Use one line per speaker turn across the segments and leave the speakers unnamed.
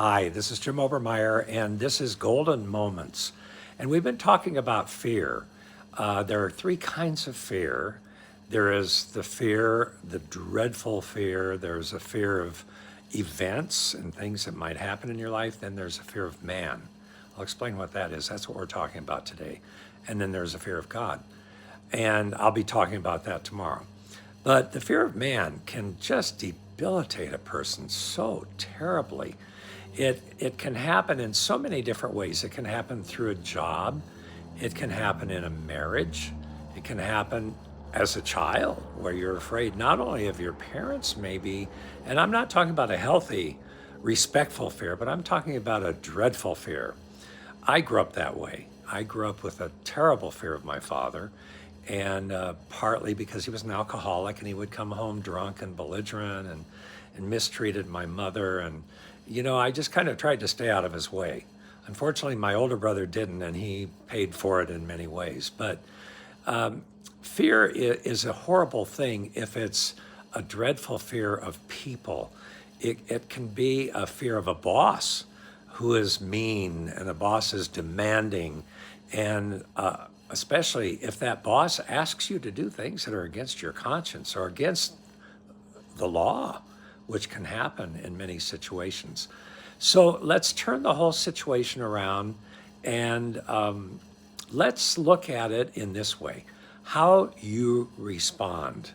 Hi, this is Jim Obermeyer, and this is Golden Moments. And we've been talking about fear. There are three kinds of fear. There is the fear, the dreadful fear. There's a fear of events and things that might happen in your life. Then there's a fear of man. I'll explain what that is. That's what we're talking about today. And then there's a fear of God. And I'll be talking about that tomorrow. But the fear of man can just debilitate a person so terribly. It can happen in so many different ways. It can happen through a job. It can happen in a marriage. It can happen as a child where you're afraid not only of your parents maybe, and I'm not talking about a healthy, respectful fear, but I'm talking about a dreadful fear. I grew up that way. I grew up with a terrible fear of my father, and partly because he was an alcoholic and he would come home drunk and belligerent and mistreated my mother. And, I just kind of tried to stay out of his way. Unfortunately, my older brother didn't, and he paid for it in many ways. But fear is a horrible thing if it's a dreadful fear of people. It can be a fear of a boss who is mean and a boss is demanding. And especially if that boss asks you to do things that are against your conscience or against the law, which can happen in many situations. So let's turn the whole situation around and let's look at it in this way: how you respond.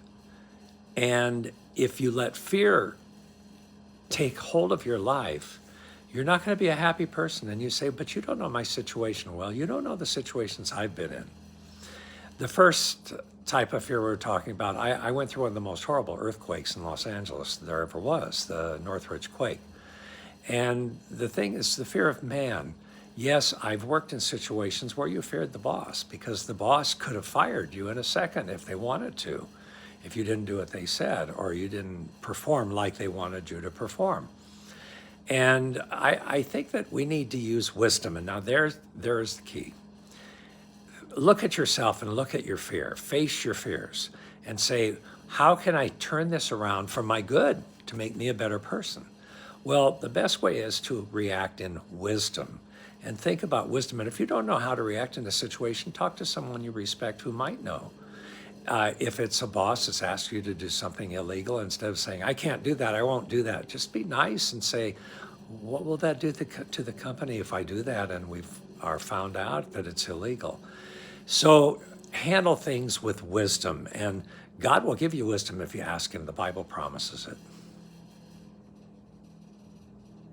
And if you let fear take hold of your life, you're not going to be a happy person. And you say, but you don't know my situation well. You don't know the situations I've been in. The first type of fear we're talking about, I went through one of the most horrible earthquakes in Los Angeles there ever was, the Northridge quake. And the thing is the fear of man. Yes, I've worked in situations where you feared the boss because the boss could have fired you in a second if they wanted to, if you didn't do what they said or you didn't perform like they wanted you to perform. And I think that we need to use wisdom. And now there's the key. Look at yourself and look at your fear. Face your fears and say, how can I turn this around for my good to make me a better person? Well, the best way is to react in wisdom and think about wisdom. And if you don't know how to react in a situation, talk to someone you respect who might know. If it's a boss that's asked you to do something illegal, instead of saying, I can't do that, I won't do that, just be nice and say, what will that do to the company if I do that and we are found out that it's illegal? So handle things with wisdom, and God will give you wisdom if you ask him. The Bible promises it.